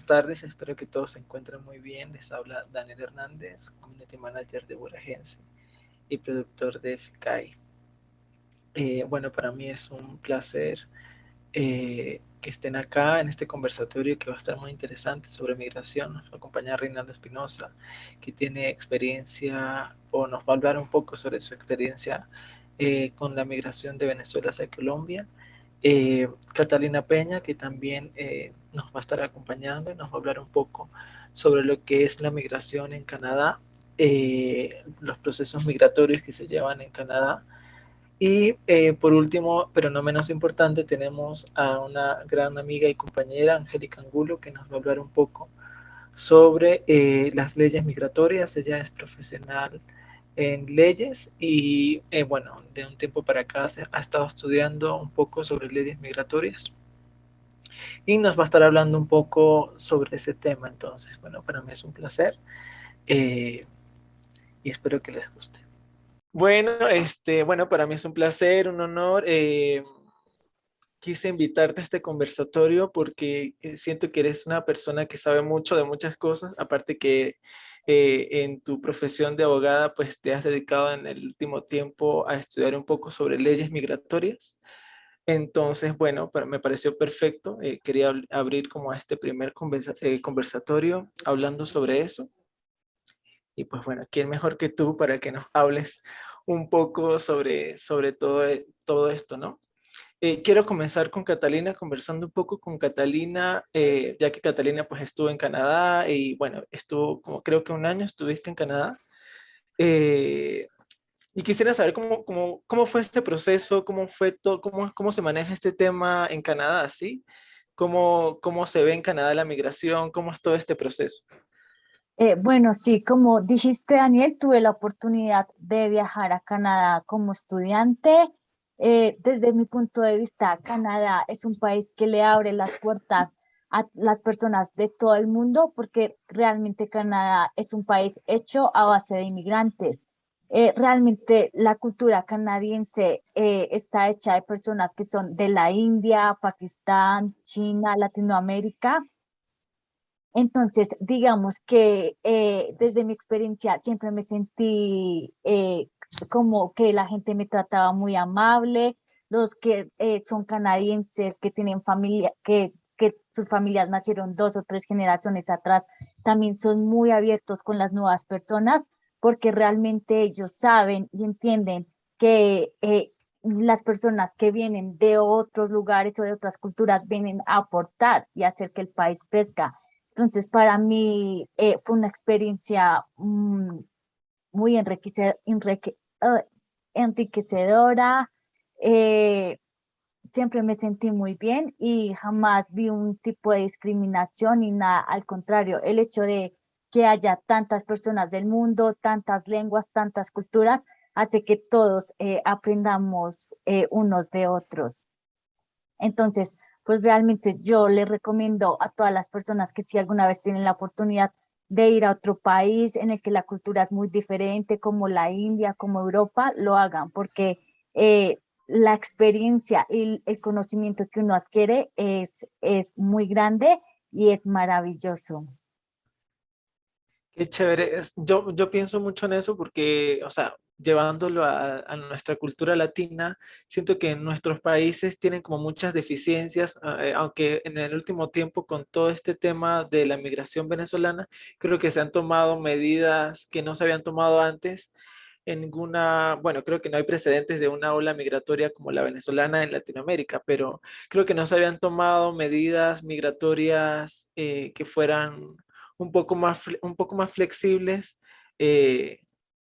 Tardes, espero que todos se encuentren muy bien. Les habla Daniel Hernández, Community Manager de Buragense y productor de FICAI. Bueno, para mí es un placer que estén acá en este conversatorio que va a estar muy interesante sobre migración. Nos va a acompañar Reinaldo Espinosa, que tiene experiencia o nos va a hablar un poco sobre su experiencia con la migración de Venezuela hacia Colombia. Catalina Peña, que también nos va a estar acompañando y nos va a hablar un poco sobre lo que es la migración en Canadá, los procesos migratorios que se llevan en Canadá. Y por último, pero no menos importante, tenemos a una gran amiga y compañera, Angélica Angulo, que nos va a hablar un poco sobre las leyes migratorias. Ella es profesional en leyes y bueno, de un tiempo para acá ha estado estudiando un poco sobre leyes migratorias y nos va a estar hablando un poco sobre ese tema. Entonces, bueno, para mí es un placer eh, y espero que les guste. Bueno, para mí es un placer, un honor. Quise invitarte a este conversatorio porque siento que eres una persona que sabe mucho de muchas cosas, aparte que en tu profesión de abogada, pues te has dedicado en el último tiempo a estudiar un poco sobre leyes migratorias. Entonces, bueno, me pareció perfecto. Quería abrir como a este primer conversatorio hablando sobre eso. Y pues bueno, ¿quién mejor que tú para que nos hables un poco sobre todo esto, ¿no? Quiero comenzar con Catalina, conversando un poco con Catalina, ya que Catalina pues estuvo en Canadá y bueno, estuvo como creo que un año estuviste en Canadá. Eh, y quisiera saber cómo fue este proceso, cómo fue todo, cómo se maneja este tema en Canadá, ¿sí? Cómo se ve en Canadá la migración, cómo es todo este proceso. Bueno, sí, como dijiste, Daniel, tuve la oportunidad de viajar a Canadá como estudiante. Desde mi punto de vista, Canadá es un país que le abre las puertas a las personas de todo el mundo porque realmente Canadá es un país hecho a base de inmigrantes. Realmente la cultura canadiense está hecha de personas que son de la India, Pakistán, China, Latinoamérica. Entonces, digamos que desde mi experiencia siempre me sentí como que la gente me trataba muy amable, los que son canadienses, que tienen familia, que sus familias nacieron dos o tres generaciones atrás, también son muy abiertos con las nuevas personas porque realmente ellos saben y entienden que las personas que vienen de otros lugares o de otras culturas vienen a aportar y hacer que el país crezca. Entonces, para mí fue una experiencia muy enriquecedora. eh, Siempre me sentí muy bien y jamás vi un tipo de discriminación ni nada. Al contrario, el hecho de que haya tantas personas del mundo, tantas lenguas, tantas culturas, hace que todos aprendamos unos de otros. Entonces, pues realmente yo le recomiendo a todas las personas que si alguna vez tienen la oportunidad de ir a otro país en el que la cultura es muy diferente, como la India, como Europa, lo hagan, porque la experiencia y el conocimiento que uno adquiere es muy grande y es maravilloso. Qué chévere. Yo pienso mucho en eso porque, o sea, llevándolo a nuestra cultura latina, siento que nuestros países tienen como muchas deficiencias, aunque en el último tiempo con todo este tema de la migración venezolana, creo que se han tomado medidas que no se habían tomado antes en ninguna, bueno, creo que no hay precedentes de una ola migratoria como la venezolana en Latinoamérica, pero creo que no se habían tomado medidas migratorias que fueran un poco más flexibles eh,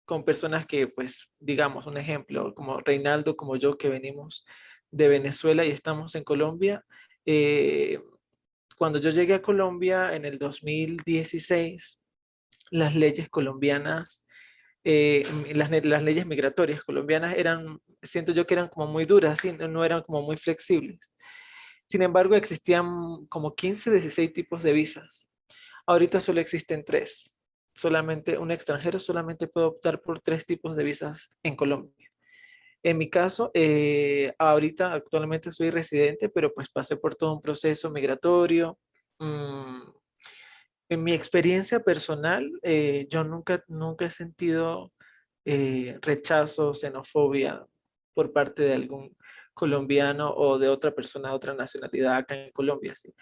con personas que, pues, digamos, un ejemplo, como Reinaldo, como yo, que venimos de Venezuela y estamos en Colombia. eh, Cuando yo llegué a Colombia en el 2016, las leyes colombianas, las leyes migratorias colombianas eran, siento yo que eran como muy duras, ¿sí? No eran como muy flexibles. Sin embargo, existían como 15, 16 tipos de visas. Ahorita solo existen tres. Solamente un extranjero solamente puede optar por tres tipos de visas en Colombia. En mi caso, ahorita actualmente soy residente, pero pues pasé por todo un proceso migratorio. mm, en mi experiencia personal, yo nunca he sentido rechazo, xenofobia por parte de algún colombiano o de otra persona de otra nacionalidad acá en Colombia, sí.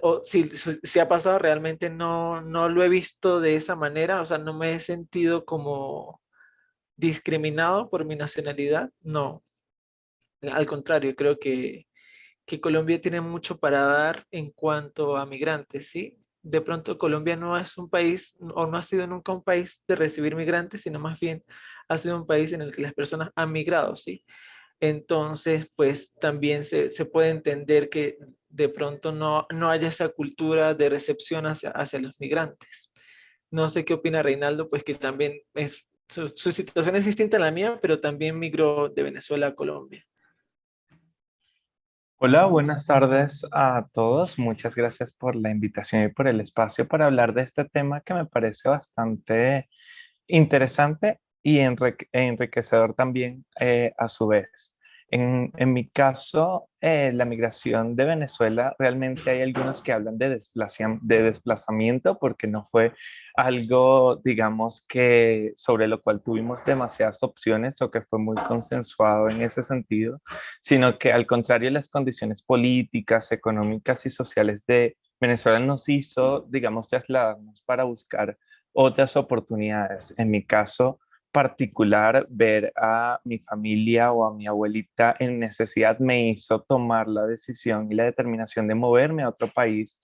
O si ha pasado, realmente no lo he visto de esa manera, o sea, no me he sentido como discriminado por mi nacionalidad, no. Al contrario, creo que Colombia tiene mucho para dar en cuanto a migrantes, ¿sí? De pronto Colombia no es un país, o no ha sido nunca un país de recibir migrantes, sino más bien ha sido un país en el que las personas han migrado, ¿sí? Entonces, pues también se puede entender que de pronto no haya esa cultura de recepción hacia los migrantes. No sé qué opina Reinaldo, pues que también su situación es distinta a la mía, pero también migró de Venezuela a Colombia. Hola, buenas tardes a todos. Muchas gracias por la invitación y por el espacio para hablar de este tema que me parece bastante interesante y enriquecedor también a su vez. En mi caso, la migración de Venezuela, realmente hay algunos que hablan de desplazamiento porque no fue algo, digamos, que sobre lo cual tuvimos demasiadas opciones o que fue muy consensuado en ese sentido, sino que al contrario, las condiciones políticas, económicas y sociales de Venezuela nos hizo, digamos, trasladarnos para buscar otras oportunidades. En mi caso particular, ver a mi familia o a mi abuelita en necesidad me hizo tomar la decisión y la determinación de moverme a otro país,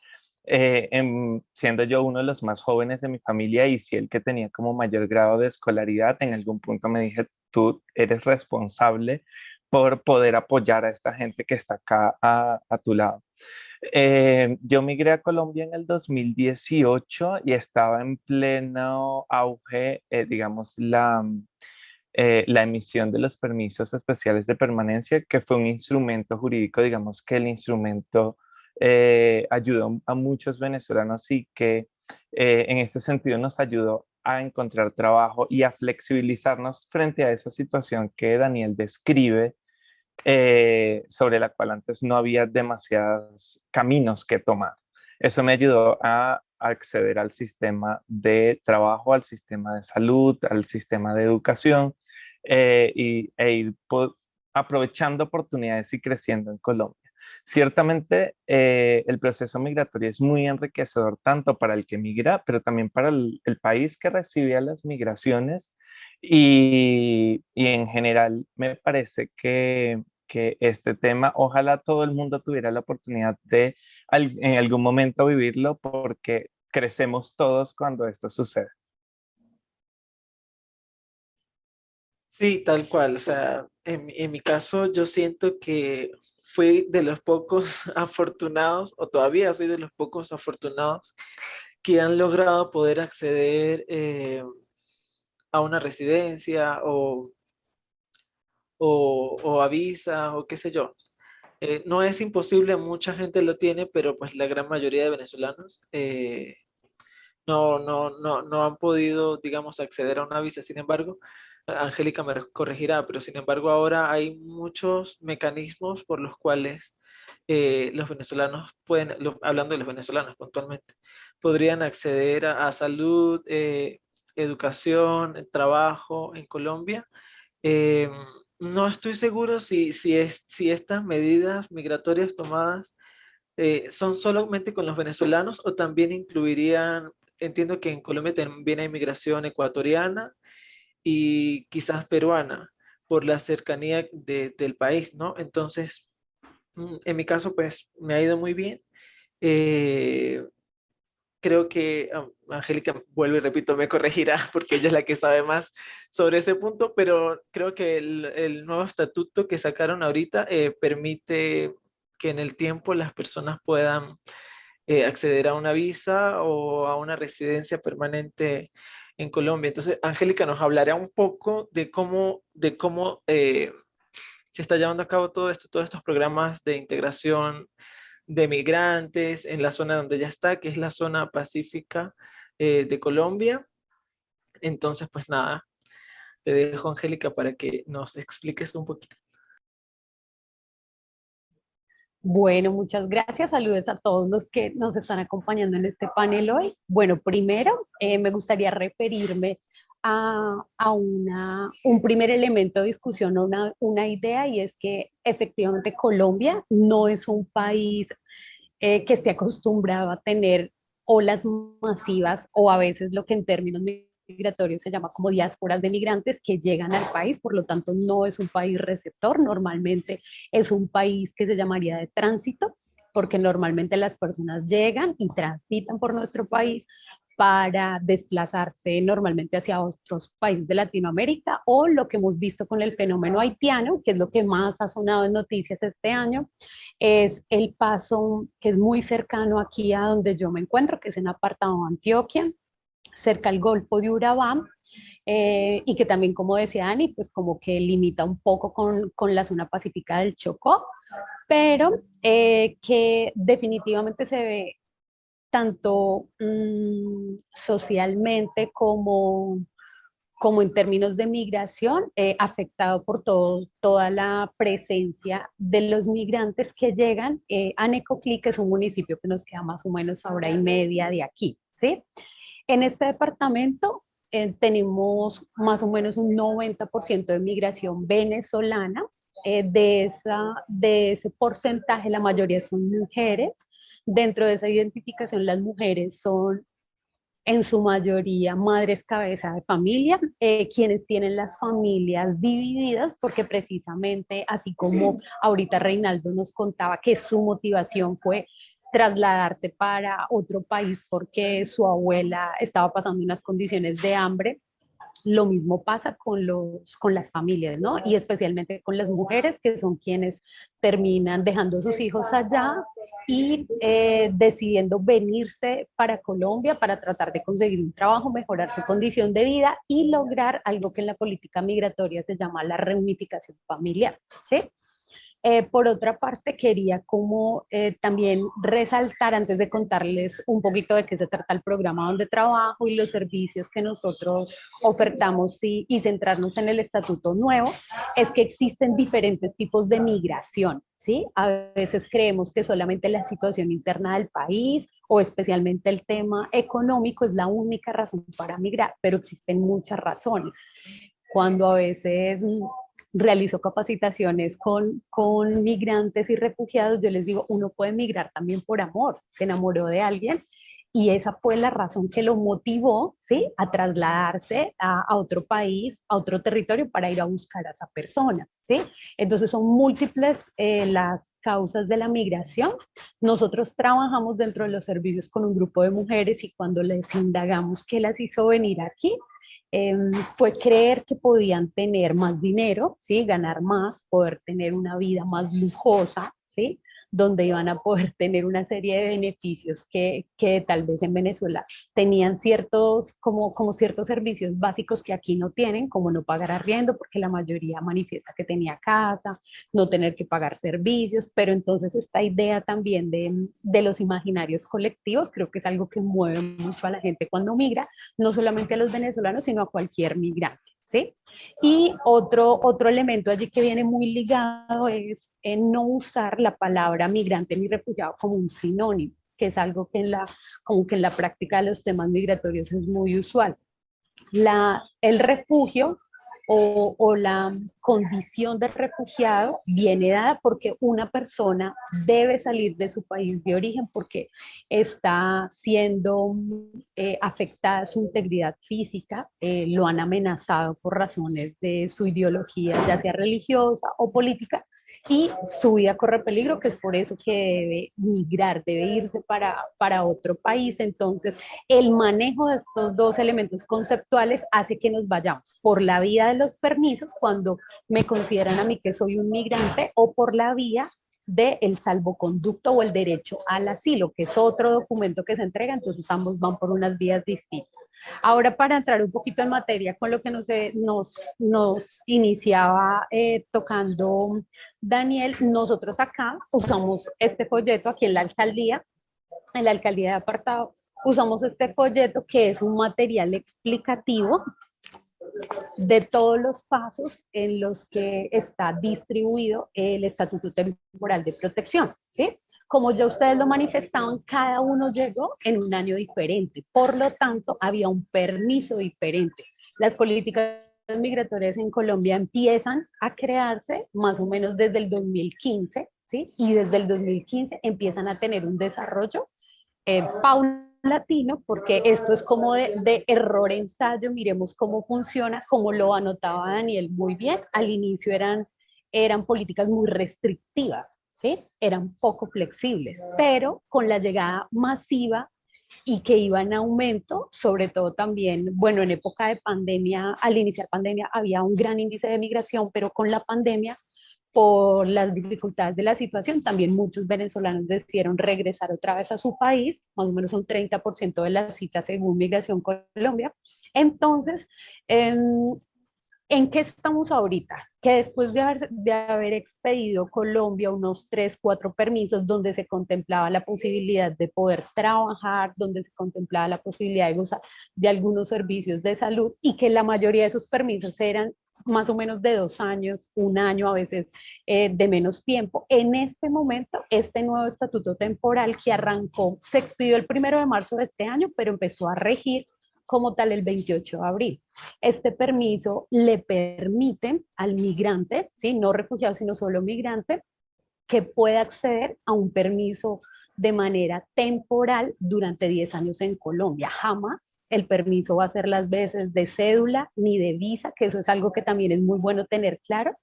siendo yo uno de los más jóvenes de mi familia y si el que tenía como mayor grado de escolaridad. En algún punto me dije, tú eres responsable por poder apoyar a esta gente que está acá a tu lado. Yo migré a Colombia en el 2018 y estaba en pleno auge, digamos, la emisión de los permisos especiales de permanencia, que fue un instrumento jurídico, digamos que el instrumento ayudó a muchos venezolanos y que en este sentido nos ayudó a encontrar trabajo y a flexibilizarnos frente a esa situación que Daniel describe, sobre la cual antes no había demasiados caminos que tomar. Eso me ayudó a acceder al sistema de trabajo, al sistema de salud, al sistema de educación, e ir aprovechando oportunidades y creciendo en Colombia. Ciertamente, el proceso migratorio es muy enriquecedor tanto para el que migra, pero también para el país que recibe a las migraciones y en general me parece que este tema, ojalá todo el mundo tuviera la oportunidad de en algún momento vivirlo porque crecemos todos cuando esto sucede. Sí, tal cual. O sea, en mi caso yo siento que fui de los pocos afortunados, o todavía soy de los pocos afortunados, que han logrado poder acceder a una residencia o a visa o qué sé yo. No es imposible, mucha gente lo tiene, pero pues la gran mayoría de venezolanos no han podido, digamos, acceder a una visa. Sin embargo, Angélica me corregirá, pero sin embargo ahora hay muchos mecanismos por los cuales los venezolanos pueden, hablando de los venezolanos puntualmente, podrían acceder a salud, educación, trabajo en Colombia. Eh, no estoy seguro si estas medidas migratorias tomadas son solamente con los venezolanos o también incluirían, entiendo que en Colombia también hay migración ecuatoriana y quizás peruana por la cercanía del país, ¿no? Entonces, en mi caso, pues me ha ido muy bien. Eh, Creo que Angélica, vuelvo y repito, me corregirá porque ella es la que sabe más sobre ese punto, pero creo que el nuevo estatuto que sacaron ahorita permite que en el tiempo las personas puedan acceder a una visa o a una residencia permanente en Colombia. Entonces, Angélica nos hablará un poco de cómo se está llevando a cabo todo esto, todos estos programas de integración de migrantes en la zona donde ella está, que es la zona pacífica de Colombia. Entonces, pues nada, te dejo, Angélica, para que nos expliques un poquito. Bueno, muchas gracias. Saludos a todos los que nos están acompañando en este panel hoy. Bueno, primero me gustaría referirme un primer elemento de discusión, una idea, y es que efectivamente Colombia no es un país que esté acostumbrado a tener olas masivas o a veces lo que en términos migratorios se llama como diásporas de migrantes que llegan al país, por lo tanto no es un país receptor, normalmente es un país que se llamaría de tránsito, porque normalmente las personas llegan y transitan por nuestro país para desplazarse normalmente hacia otros países de Latinoamérica o lo que hemos visto con el fenómeno haitiano, que es lo que más ha sonado en noticias este año, es el paso que es muy cercano aquí a donde yo me encuentro, que es en Apartado, Antioquia, cerca al Golfo de Urabá, y que también, como decía Dani, pues como que limita un poco con la zona pacífica del Chocó, pero que definitivamente se ve tanto socialmente como en términos de migración, afectado por toda la presencia de los migrantes que llegan a Necoclí, que es un municipio que nos queda más o menos a hora y media de aquí, ¿sí? En este departamento tenemos más o menos un 90% de migración venezolana. De ese porcentaje, la mayoría son mujeres. Dentro de esa identificación, las mujeres son en su mayoría madres cabeza de familia, quienes tienen las familias divididas, porque precisamente, así como ahorita Reinaldo nos contaba que su motivación fue trasladarse para otro país porque su abuela estaba pasando unas condiciones de hambre, lo mismo pasa con las familias, ¿no? Y especialmente con las mujeres, que son quienes terminan dejando a sus hijos allá y decidiendo venirse para Colombia para tratar de conseguir un trabajo, mejorar su condición de vida y lograr algo que en la política migratoria se llama la reunificación familiar, ¿sí? Por otra parte, quería como también resaltar, antes de contarles un poquito de qué se trata el programa donde trabajo y los servicios que nosotros ofertamos y centrarnos en el estatuto nuevo, es que existen diferentes tipos de migración, ¿sí? A veces creemos que solamente la situación interna del país o especialmente el tema económico es la única razón para migrar, pero existen muchas razones. Cuando a veces realizo capacitaciones con migrantes y refugiados, yo les digo, uno puede migrar también por amor, se enamoró de alguien y esa fue la razón que lo motivó, ¿sí?, a trasladarse a otro país, a otro territorio para ir a buscar a esa persona, ¿sí? Entonces son múltiples las causas de la migración. Nosotros trabajamos dentro de los servicios con un grupo de mujeres y cuando les indagamos qué las hizo venir aquí, fue creer que podían tener más dinero, ¿sí? Ganar más, poder tener una vida más lujosa, ¿sí? Donde iban a poder tener una serie de beneficios que tal vez en Venezuela tenían ciertos, como ciertos servicios básicos que aquí no tienen, como no pagar arriendo, porque la mayoría manifiesta que tenía casa, no tener que pagar servicios, pero entonces esta idea también de los imaginarios colectivos, creo que es algo que mueve mucho a la gente cuando migra, no solamente a los venezolanos, sino a cualquier migrante, ¿sí? Y otro elemento allí que viene muy ligado es no usar la palabra migrante ni refugiado como un sinónimo, que es algo que como que en la práctica de los temas migratorios es muy usual. El refugio o la condición de refugiado viene dada porque una persona debe salir de su país de origen porque está siendo afectada su integridad física, lo han amenazado por razones de su ideología, ya sea religiosa o política, y su vida corre peligro, que es por eso que debe migrar, debe irse para otro país. Entonces, el manejo de estos dos elementos conceptuales hace que nos vayamos por la vía de los permisos cuando me consideran a mí que soy un migrante o por la vía del salvoconducto o el derecho al asilo, que es otro documento que se entrega, entonces ambos van por unas vías distintas. Ahora, para entrar un poquito en materia con lo que nos iniciaba tocando Daniel, nosotros acá usamos este folleto aquí en la alcaldía de Apartado, usamos este folleto que es un material explicativo de todos los pasos en los que está distribuido el Estatuto Temporal de Protección, ¿sí? Como ya ustedes lo manifestaban, cada uno llegó en un año diferente, por lo tanto, había un permiso diferente. Las políticas migratorias en Colombia empiezan a crearse más o menos desde el 2015, ¿sí? Y desde el 2015 empiezan a tener un desarrollo paulatino, porque esto es como de error ensayo, miremos cómo funciona, como lo anotaba Daniel muy bien, al inicio eran políticas muy restrictivas, ¿sí? Eran poco flexibles, pero con la llegada masiva y que iba en aumento, sobre todo también, bueno, en época de pandemia, al iniciar pandemia había un gran índice de migración, pero con la pandemia, por las dificultades de la situación, también muchos venezolanos decidieron regresar otra vez a su país, más o menos un 30% de las citas según Migración Colombia. Entonces, ¿en qué estamos ahorita? Que después de haber expedido Colombia unos 3, 4 permisos donde se contemplaba la posibilidad de poder trabajar, donde se contemplaba la posibilidad de gozar de algunos servicios de salud y que la mayoría de esos permisos eran más o menos de 2 años, 1 año, a veces de menos tiempo. En este momento, este nuevo estatuto temporal que arrancó, se expidió el 1 de marzo de este año, pero empezó a regir como tal el 28 de abril. Este permiso le permite al migrante, ¿sí? No refugiado, sino solo migrante, que pueda acceder a un permiso de manera temporal durante 10 años en Colombia. Jamás el permiso va a ser las veces de cédula ni de visa, que eso es algo que también es muy bueno tener claro,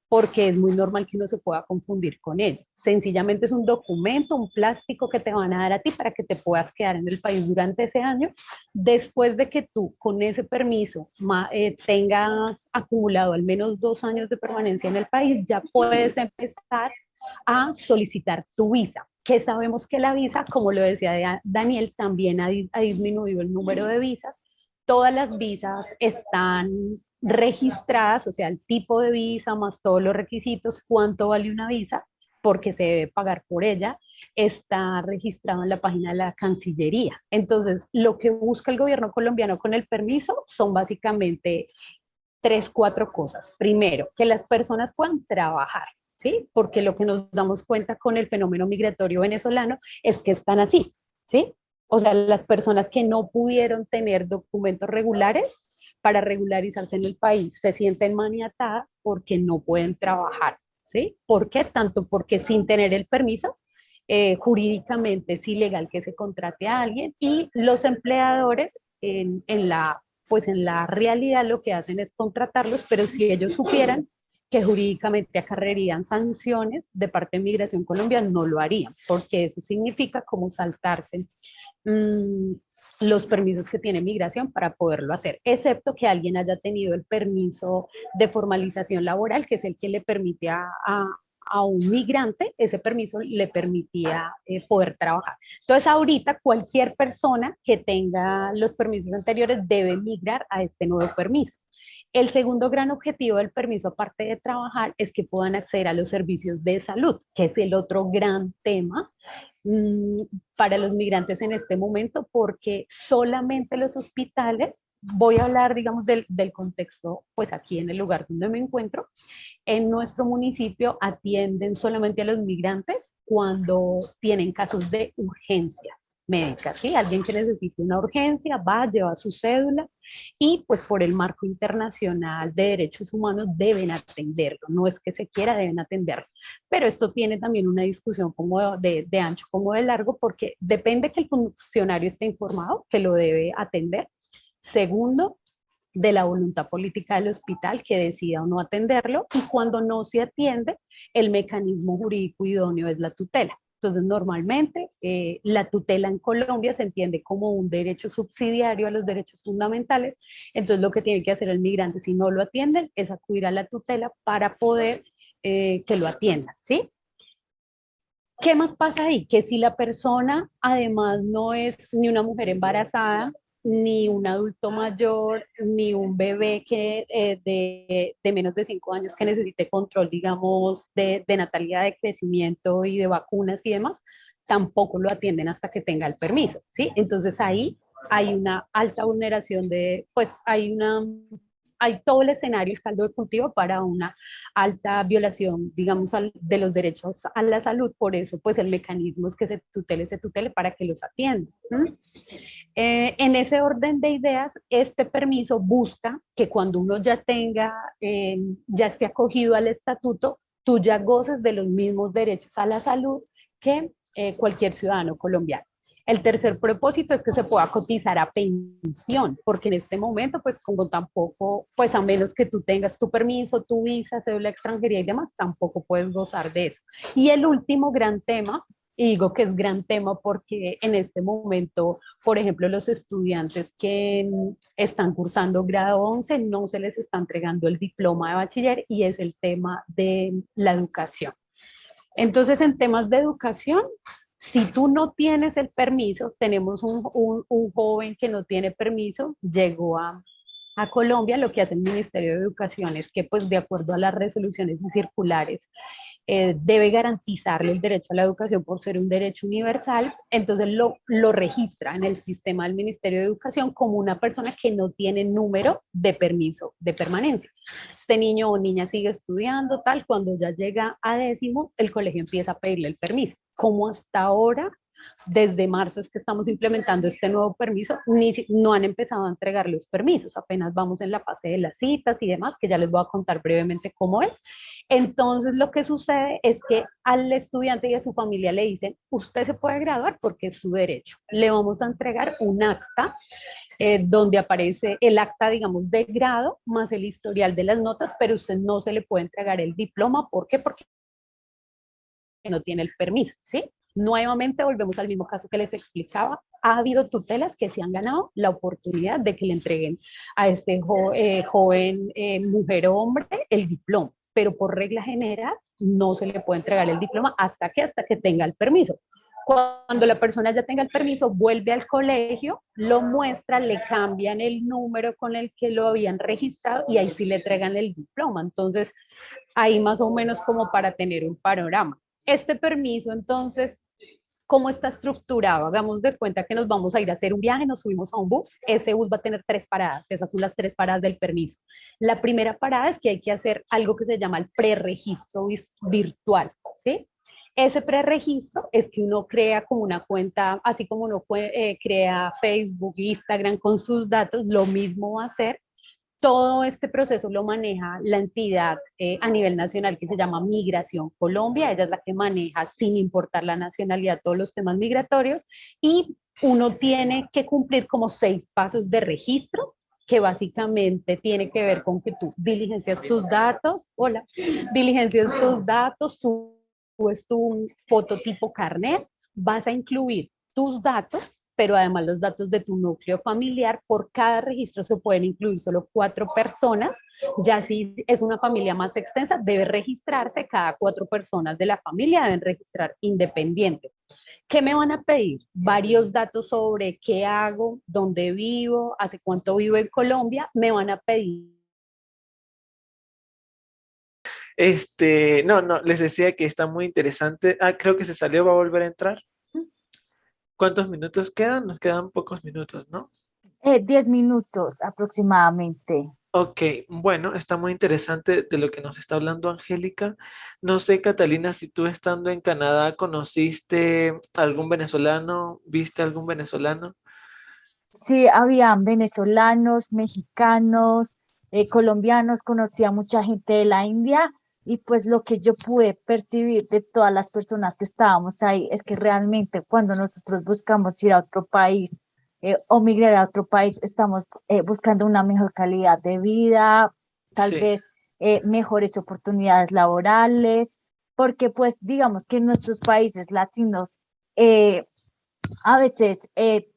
porque es muy normal que uno se pueda confundir con ello. Sencillamente es un documento, un plástico que te van a dar a ti para que te puedas quedar en el país durante ese año, después de que tú con ese permiso tengas acumulado al menos 2 años de permanencia en el país, ya puedes empezar a solicitar tu visa, que sabemos que la visa, como lo decía Daniel, también ha disminuido el número de visas. Todas las visas están registradas, o sea, el tipo de visa más todos los requisitos, cuánto vale una visa, porque se debe pagar por ella, está registrado en la página de la Cancillería. Entonces, lo que busca el gobierno colombiano con el permiso son básicamente 3, 4 cosas. Primero, que las personas puedan trabajar, ¿sí? Porque lo que nos damos cuenta con el fenómeno migratorio venezolano es que están así, ¿sí? O sea, las personas que no pudieron tener documentos regulares para regularizarse en el país se sienten maniatadas porque no pueden trabajar, ¿sí? ¿Por qué? Tanto porque sin tener el permiso, jurídicamente es ilegal que se contrate a alguien y los empleadores pues en la realidad lo que hacen es contratarlos, pero si ellos supieran que jurídicamente acarrearían sanciones de parte de Migración Colombia, no lo harían, porque eso significa como saltarse los permisos que tiene Migración para poderlo hacer, excepto que alguien haya tenido el permiso de formalización laboral, que es el que le permite a un migrante, ese permiso le permitía poder trabajar. Entonces, ahorita cualquier persona que tenga los permisos anteriores debe migrar a este nuevo permiso. El segundo gran objetivo del permiso, aparte de trabajar, es que puedan acceder a los servicios de salud, que es el otro gran tema para los migrantes en este momento, porque solamente los hospitales, voy a hablar, digamos, del contexto, pues aquí en el lugar donde me encuentro, en nuestro municipio atienden solamente a los migrantes cuando tienen casos de urgencias médicas, ¿sí? Alguien que necesite una urgencia va, lleva su cédula y pues por el marco internacional de derechos humanos deben atenderlo, no es que se quiera, deben atenderlo. Pero esto tiene también una discusión como de ancho como de largo, porque depende que el funcionario esté informado, que lo debe atender. Segundo, de la voluntad política del hospital que decida o no atenderlo, y cuando no se atiende, el mecanismo jurídico idóneo es la tutela. Entonces, normalmente la tutela en Colombia se entiende como un derecho subsidiario a los derechos fundamentales. Entonces, lo que tiene que hacer el migrante, si no lo atienden, es acudir a la tutela para poder que lo atiendan, ¿sí? ¿Qué más pasa ahí? Que si la persona además no es ni una mujer embarazada, ni un adulto mayor, ni un bebé de menos de 5 años que necesite control, digamos, de natalidad, de crecimiento y de vacunas y demás, tampoco lo atienden hasta que tenga el permiso, ¿sí? Entonces ahí hay una alta vulneración pues hay hay todo el escenario, el caldo de cultivo para una alta violación, digamos, de los derechos a la salud. Por eso, pues el mecanismo es que se tutele para que los atiendan. En ese orden de ideas, este permiso busca que cuando uno ya tenga, ya esté acogido al estatuto, tú ya goces de los mismos derechos a la salud que cualquier ciudadano colombiano. El tercer propósito es que se pueda cotizar a pensión, porque en este momento, pues como tampoco, pues a menos que tú tengas tu permiso, tu visa, cédula de extranjería y demás, tampoco puedes gozar de eso. Y el último gran tema, y digo que es gran tema porque en este momento, por ejemplo, los estudiantes que están cursando grado 11 no se les está entregando el diploma de bachiller y es el tema de la educación. Entonces, en temas de educación, si tú no tienes el permiso, tenemos un joven que no tiene permiso, llegó a Colombia. Lo que hace el Ministerio de Educación es que, pues, de acuerdo a las resoluciones y circulares, debe garantizarle el derecho a la educación por ser un derecho universal. Entonces lo registra en el sistema del Ministerio de Educación como una persona que no tiene número de permiso de permanencia. Este niño o niña sigue estudiando, tal, cuando ya llega a 10º, el colegio empieza a pedirle el permiso. Como hasta ahora, desde marzo es que estamos implementando este nuevo permiso, no han empezado a entregar los permisos, apenas vamos en la fase de las citas y demás, que ya les voy a contar brevemente cómo es. Entonces lo que sucede es que al estudiante y a su familia le dicen, usted se puede graduar porque es su derecho, le vamos a entregar un acta donde aparece el acta, digamos, de grado, más el historial de las notas, pero usted no se le puede entregar el diploma. ¿Por qué? Porque no tiene el permiso, ¿sí? Nuevamente volvemos al mismo caso que les explicaba. Ha habido tutelas que se han ganado la oportunidad de que le entreguen a este joven, mujer o hombre, el diploma, pero por regla general no se le puede entregar el diploma hasta que tenga el permiso. Cuando la persona ya tenga el permiso, vuelve al colegio, lo muestra, le cambian el número con el que lo habían registrado y ahí sí le entregan el diploma. Entonces, ahí más o menos como para tener un panorama. Este permiso, entonces, ¿cómo está estructurado? Hagamos de cuenta que nos vamos a ir a hacer un viaje, nos subimos a un bus, ese bus va a tener 3 paradas, esas son las 3 paradas del permiso. La primera parada es que hay que hacer algo que se llama el preregistro virtual, ¿sí? Ese preregistro es que uno crea como una cuenta, así como uno crea Facebook, Instagram con sus datos, lo mismo va a hacer. Todo este proceso lo maneja la entidad a nivel nacional que se llama Migración Colombia. Ella es la que maneja, sin importar la nacionalidad, todos los temas migratorios, y uno tiene que cumplir como 6 pasos de registro, que básicamente tiene que ver con que tú diligencias tus datos, diligencias tus datos, subes tu fototipo carnet, vas a incluir tus datos, pero además los datos de tu núcleo familiar. Por cada registro se pueden incluir solo 4 personas. Ya si es una familia más extensa, debe registrarse cada 4 personas de la familia, deben registrar independiente. ¿Qué me van a pedir? Varios datos sobre qué hago, dónde vivo, hace cuánto vivo en Colombia. Me van a pedir. No, les decía que está muy interesante. Ah, creo que se salió, va a volver a entrar. ¿Cuántos minutos quedan? Nos quedan pocos minutos, ¿no? 10 minutos aproximadamente. Ok, bueno, está muy interesante de lo que nos está hablando Angélica. No sé, Catalina, si tú estando en Canadá conociste algún venezolano, viste algún venezolano. Sí, habían venezolanos, mexicanos, colombianos, conocía mucha gente de la India y pues lo que yo pude percibir de todas las personas que estábamos ahí es que realmente cuando nosotros buscamos ir a otro país o migrar a otro país, estamos buscando una mejor calidad de vida, tal Sí, vez mejores oportunidades laborales, porque pues digamos que en nuestros países latinos, eh, a veces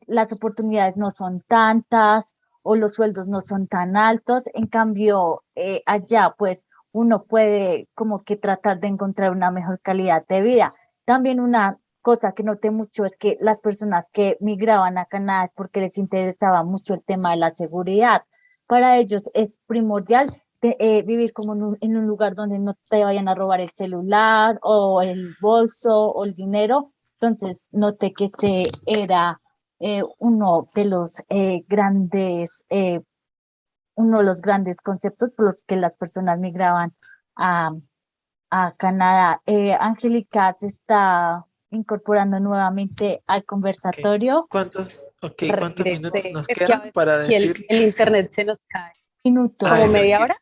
las oportunidades no son tantas o los sueldos no son tan altos. En cambio, allá pues uno puede como que tratar de encontrar una mejor calidad de vida. También una cosa que noté mucho es que las personas que migraban a Canadá es porque les interesaba mucho el tema de la seguridad. Para ellos es primordial vivir como en un lugar donde no te vayan a robar el celular o el bolso o el dinero. Entonces noté que ese era uno de los grandes uno de los grandes conceptos por los que las personas migraban a, a Canadá. Angélica se está incorporando nuevamente al Ok. conversatorio. ¿Cuántos minutos Regresé. nos Es que a quedan veces para aquí decir? el internet se nos cae. Minutos. ¿Como Ay, media tranquilo. hora?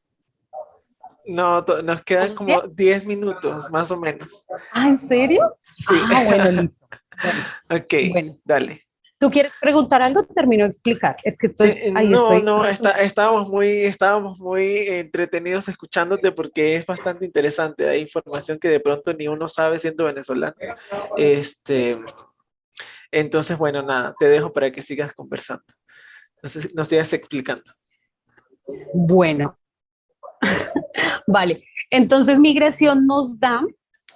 No, nos quedan ¿Bien? como 10 minutos, más o menos. Ah, ¿en serio? Sí. Ah, bueno, listo. Bueno, Ok, bueno. dale. ¿Tú quieres preguntar algo? Termino de explicar. Es que ahí No, estoy. no, estábamos muy entretenidos escuchándote porque es bastante interesante. Hay información que de pronto ni uno sabe siendo venezolano. Este, entonces, bueno, nada, te dejo para que sigas conversando. Nos sigas explicando. Bueno, vale. Entonces, migración nos da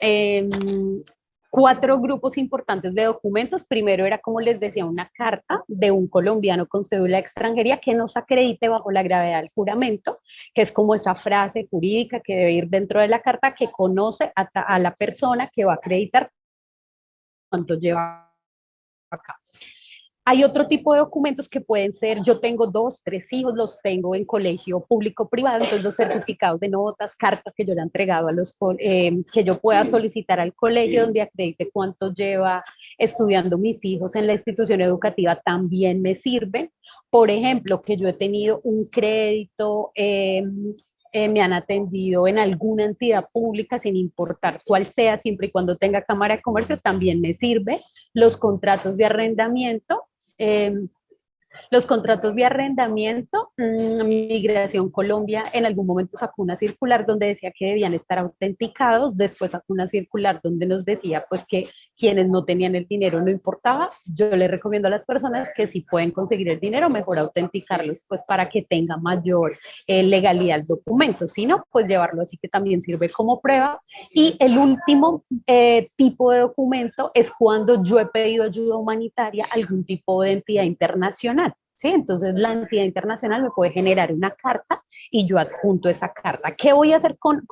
em, 4 grupos importantes de documentos. Primero era, como les decía, una carta de un colombiano con cédula de extranjería que nos acredite bajo la gravedad del juramento, que es como esa frase jurídica que debe ir dentro de la carta que conoce a la persona que va a acreditar cuánto lleva acá. Hay otro tipo de documentos que pueden ser, yo tengo 2, 3 hijos, los tengo en colegio público privado, entonces los certificados de notas, cartas que yo ya he entregado que yo pueda solicitar al colegio donde acredite cuánto lleva estudiando mis hijos en la institución educativa también me sirve. Por ejemplo, que yo he tenido un crédito, me han atendido en alguna entidad pública sin importar cuál sea, siempre y cuando tenga cámara de comercio, también me sirve. Los contratos de arrendamiento, eh, Migración Colombia en algún momento sacó una circular donde decía que debían estar autenticados, después sacó una circular donde nos decía pues que quienes no tenían el dinero no importaba. Yo les recomiendo a las personas que si pueden conseguir el dinero, mejor autenticarlos pues para que tenga mayor legalidad el documento, si no, pues llevarlo así que también sirve como prueba. Y el último tipo de documento es cuando yo he pedido ayuda humanitaria a algún tipo de entidad internacional. ¿Sí? Entonces la entidad internacional me puede generar una carta y yo adjunto esa carta. ¿Qué voy a hacer con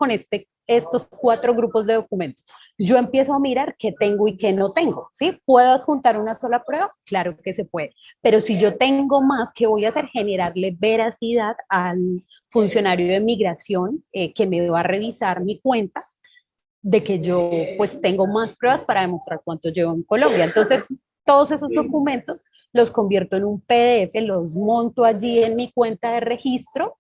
estos 4 grupos de documentos? Yo empiezo a mirar qué tengo y qué no tengo. ¿Sí? ¿Puedo adjuntar una sola prueba? Claro que se puede. Pero si yo tengo más, ¿qué voy a hacer? Generarle veracidad al funcionario de migración que me va a revisar mi cuenta de que yo pues tengo más pruebas para demostrar cuánto llevo en Colombia. Entonces, todos esos documentos los convierto en un PDF, los monto allí en mi cuenta de registro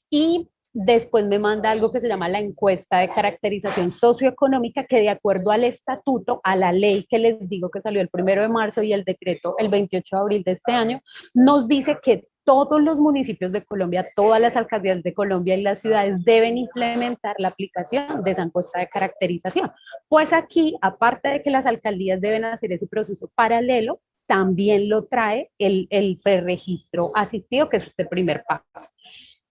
y después me manda algo que se llama la encuesta de caracterización socioeconómica, que de acuerdo al estatuto, a la ley que les digo que salió el 1 de marzo y el decreto el 28 de abril de este año, nos dice que todos los municipios de Colombia, todas las alcaldías de Colombia y las ciudades deben implementar la aplicación de esa encuesta de caracterización. Pues aquí, aparte de que las alcaldías deben hacer ese proceso paralelo, también lo trae el preregistro asistido, que es este primer paso.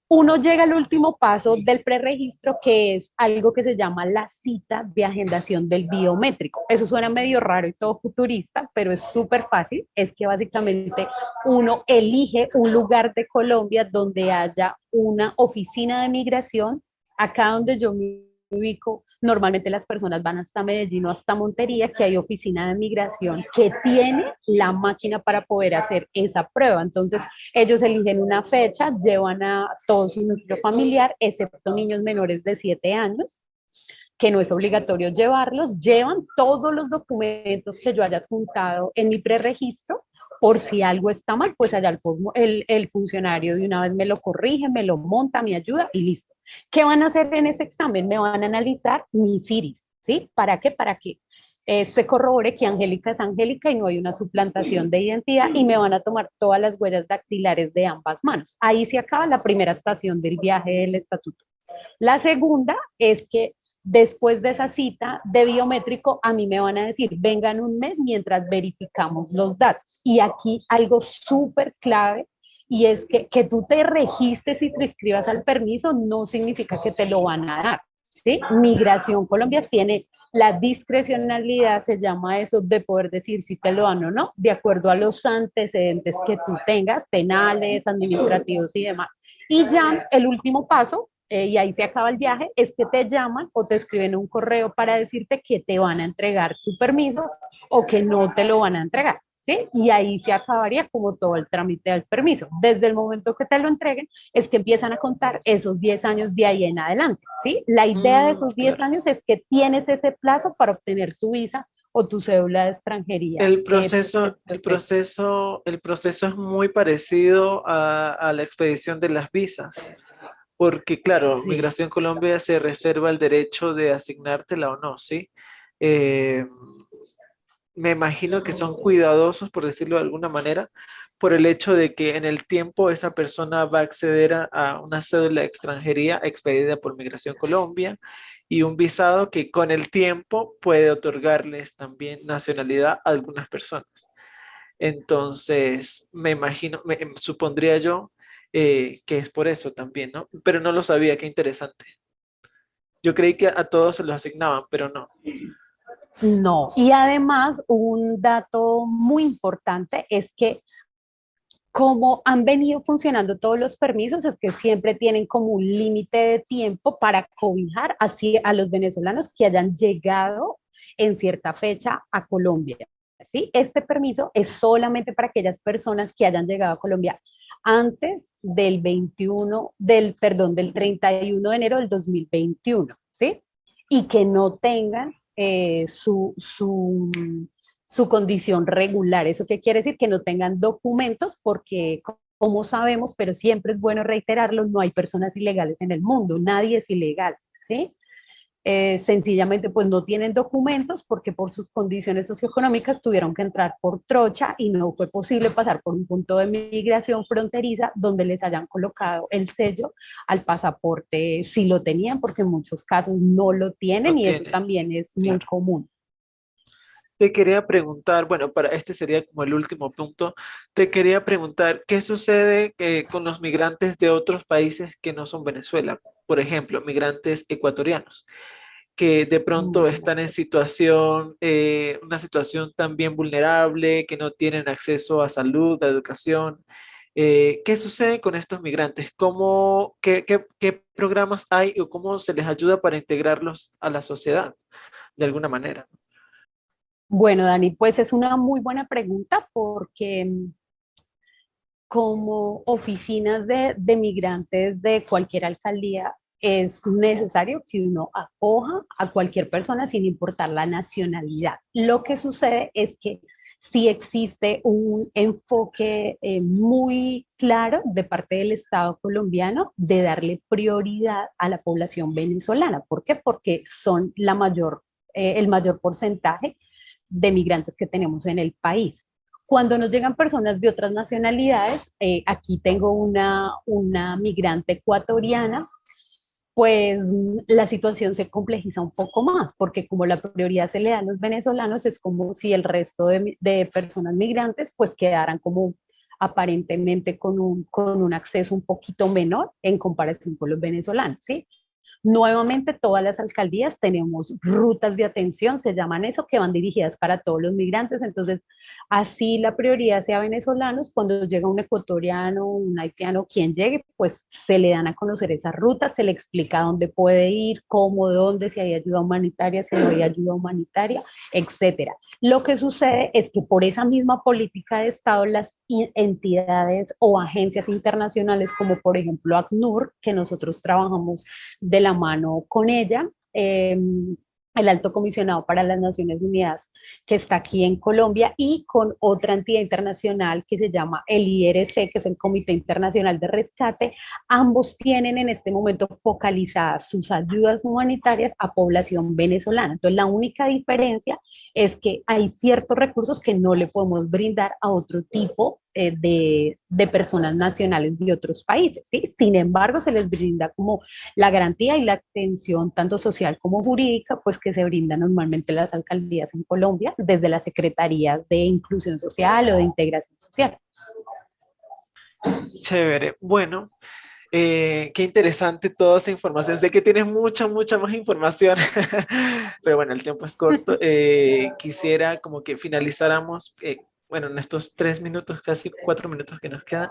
Uno llega al último paso del preregistro, que es algo que se llama la cita de agendación del biométrico. Eso suena medio raro y todo futurista, pero es súper fácil. Es que básicamente uno elige un lugar de Colombia donde haya una oficina de migración. Acá donde yo me ubico, normalmente las personas van hasta Medellín o hasta Montería, que hay oficina de migración que tiene la máquina para poder hacer esa prueba. Entonces, ellos eligen una fecha, llevan a todo su núcleo familiar, excepto niños menores de 7 años, que no es obligatorio llevarlos, llevan todos los documentos que yo haya adjuntado en mi preregistro. Por si algo está mal, pues allá el funcionario de una vez me lo corrige, me lo monta, me ayuda y listo. ¿Qué van a hacer en ese examen? Me van a analizar mis iris, ¿sí? ¿Para qué? Para que se corrobore que Angélica es Angélica y no hay una suplantación de identidad, y me van a tomar todas las huellas dactilares de ambas manos. Ahí se acaba la primera estación del viaje del estatuto. La segunda es que después de esa cita de biométrico, a mí me van a decir, vengan un mes mientras verificamos los datos. Y aquí algo súper clave, y es que tú te registres y te inscribas al permiso no significa que te lo van a dar. ¿Sí? Migración Colombia tiene la discrecionalidad, se llama eso, de poder decir si te lo dan o no, de acuerdo a los antecedentes que tú tengas, penales, administrativos y demás. Y ya el último paso, y ahí se acaba el viaje, es que te llaman o te escriben un correo para decirte que te van a entregar tu permiso o que no te lo van a entregar. ¿sí? Y ahí se acabaría como todo el trámite del permiso. Desde el momento que te lo entreguen, es que empiezan a contar esos 10 años de ahí en adelante, ¿sí? La idea de esos 10 Claro. años es que tienes ese plazo para obtener tu visa o tu cédula de extranjería. Perfecto. El proceso es muy parecido a la expedición de las visas, porque claro, Sí. Migración Colombia se reserva el derecho de asignártela o no, ¿sí? Eh, Me imagino que son cuidadosos, por decirlo de alguna manera, por el hecho de que en el tiempo esa persona va a acceder a una cédula de extranjería expedida por Migración Colombia y un visado que con el tiempo puede otorgarles también nacionalidad a algunas personas. Entonces, me imagino, supondría yo que es por eso también, ¿no? Pero no lo sabía, qué interesante. Yo creí que a todos se los asignaban, pero no. No. Y además, un dato muy importante es que como han venido funcionando todos los permisos, es que siempre tienen como un límite de tiempo para cobijar así a los venezolanos que hayan llegado en cierta fecha a Colombia. ¿Sí? Este permiso es solamente para aquellas personas que hayan llegado a Colombia antes del 21, del 31 de enero del 2021, ¿sí? Y que no tengan su condición regular. ¿Eso qué quiere decir? Que no tengan documentos porque, como sabemos, pero siempre es bueno reiterarlo, no hay personas ilegales en el mundo, nadie es ilegal, ¿sí? Sencillamente pues no tienen documentos porque por sus condiciones socioeconómicas tuvieron que entrar por trocha y no fue posible pasar por un punto de migración fronteriza donde les hayan colocado el sello al pasaporte si lo tenían, porque en muchos casos no lo No tienen y eso tiene, también es muy claro. común. Te quería preguntar, bueno, para este sería como el último punto, te quería preguntar, ¿qué sucede con los migrantes de otros países que no son Venezuela? Por ejemplo, migrantes ecuatorianos, que de pronto están en situación, una situación también vulnerable, que no tienen acceso a salud, a educación. ¿Qué sucede con estos migrantes? ¿Qué programas hay o cómo se les ayuda para integrarlos a la sociedad de alguna manera? Bueno, Dani, pues es una muy buena pregunta porque como oficinas de migrantes de cualquier alcaldía es necesario que uno acoja a cualquier persona sin importar la nacionalidad. Lo que sucede es que sí existe un enfoque muy claro de parte del Estado colombiano de darle prioridad a la población venezolana. ¿Por qué? Porque son el mayor porcentaje de migrantes que tenemos en el país. Cuando nos llegan personas de otras nacionalidades, aquí tengo una migrante ecuatoriana, pues la situación se complejiza un poco más, porque como la prioridad se le da a los venezolanos, es como si el resto de personas migrantes pues quedaran como aparentemente con un acceso un poquito menor en comparación con los venezolanos, ¿sí? Nuevamente, todas las alcaldías tenemos rutas de atención, se llaman eso, que van dirigidas para todos los migrantes. Entonces, así la prioridad sea venezolanos, cuando llega un ecuatoriano, un haitiano, quien llegue, pues se le dan a conocer esas rutas, se le explica dónde puede ir, cómo, dónde, si hay ayuda humanitaria, si no hay ayuda humanitaria, etcétera. Lo que sucede es que por esa misma política de Estado, las entidades o agencias internacionales, como por ejemplo ACNUR, que nosotros trabajamos de la mano con ella, el alto comisionado para las Naciones Unidas que está aquí en Colombia y con otra entidad internacional que se llama el IRC, que es el Comité Internacional de Rescate. Ambos tienen en este momento focalizadas sus ayudas humanitarias a población venezolana. Entonces, la única diferencia es que hay ciertos recursos que no le podemos brindar a otro tipo de personas nacionales de otros países, ¿sí? Sin embargo, se les brinda como la garantía y la atención tanto social como jurídica, pues que se brinda normalmente en las alcaldías en Colombia desde las secretarías de inclusión social o de integración social. Chévere. Bueno, qué interesante toda esa información. Sé que tienes mucha, mucha más información, pero bueno, el tiempo es corto. Quisiera como que finalizáramos, bueno, en estos 3 minutos, casi 4 minutos que nos quedan,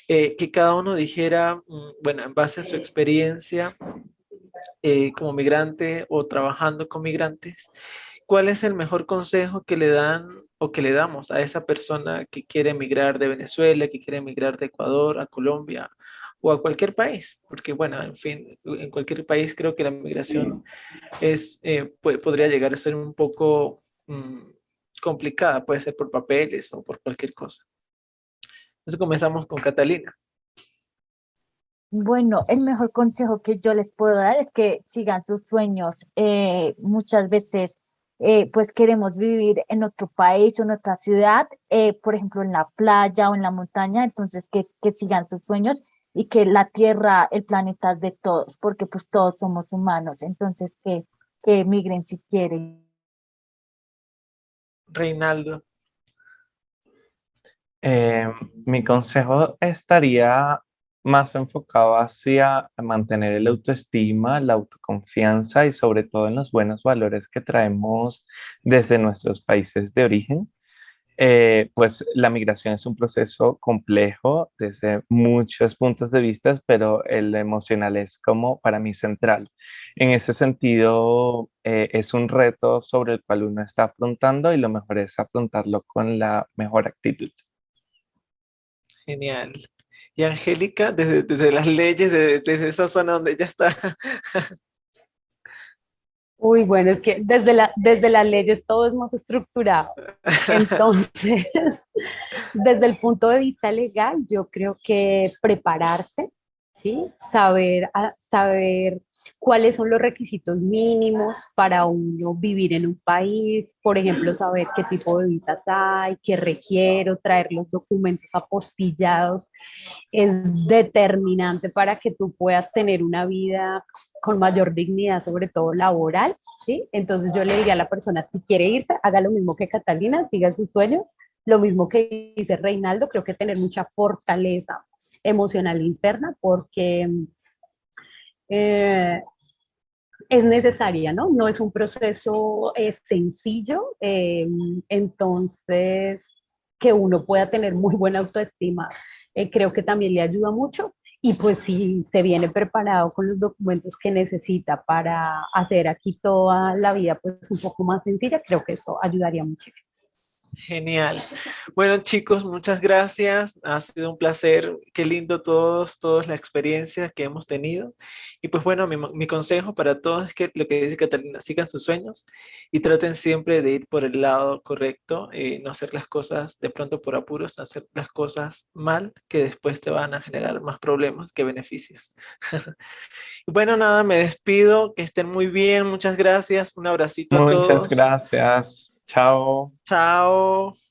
que cada uno dijera, bueno, en base a su experiencia como migrante o trabajando con migrantes, ¿cuál es el mejor consejo que le dan o que le damos a esa persona que quiere emigrar de Venezuela, que quiere emigrar de Ecuador a Colombia o a cualquier país? Porque bueno, en fin, en cualquier país creo que la migración podría llegar a ser un poco complicada, puede ser por papeles o por cualquier cosa. Entonces comenzamos con Catalina. Bueno, el mejor consejo que yo les puedo dar es que sigan sus sueños. Muchas veces, pues queremos vivir en otro país o en otra ciudad, por ejemplo, en la playa o en la montaña, entonces que sigan sus sueños y que la Tierra, el planeta es de todos, porque pues todos somos humanos, entonces que emigren si quieren. Reinaldo. Mi consejo estaría más enfocado hacia mantener el autoestima, la autoconfianza y sobre todo en los buenos valores que traemos desde nuestros países de origen. Pues la migración es un proceso complejo desde muchos puntos de vista, pero el emocional es como para mí central. En ese sentido, es un reto sobre el cual uno está afrontando y lo mejor es afrontarlo con la mejor actitud. Genial. Y Angélica, desde las leyes, desde esa zona donde ella está. Uy, bueno, es que desde las leyes todo es más estructurado. Entonces, desde el punto de vista legal, yo creo que prepararse, ¿sí? Saber cuáles son los requisitos mínimos para uno vivir en un país, por ejemplo, saber qué tipo de visas hay, qué requiero, traer los documentos apostillados, es determinante para que tú puedas tener una vida con mayor dignidad, sobre todo laboral, ¿sí? Entonces yo le diría a la persona, si quiere irse, haga lo mismo que Catalina, siga sus sueños, lo mismo que dice Reinaldo, creo que tener mucha fortaleza emocional interna porque eh, es necesaria, ¿no? No es un proceso sencillo, entonces que uno pueda tener muy buena autoestima, creo que también le ayuda mucho. Y pues si se viene preparado con los documentos que necesita para hacer aquí toda la vida pues un poco más sencilla, creo que eso ayudaría muchísimo. Genial. Bueno, chicos, muchas gracias. Ha sido un placer. Qué lindo todos la experiencia que hemos tenido. Y pues bueno, mi consejo para todos es que lo que dice Catalina, sigan sus sueños y traten siempre de ir por el lado correcto, no hacer las cosas de pronto por apuros, hacer las cosas mal, que después te van a generar más problemas que beneficios. Y bueno, nada, me despido. Que estén muy bien. Muchas gracias. Un abracito a Muchas todos. gracias. Chao. Chao.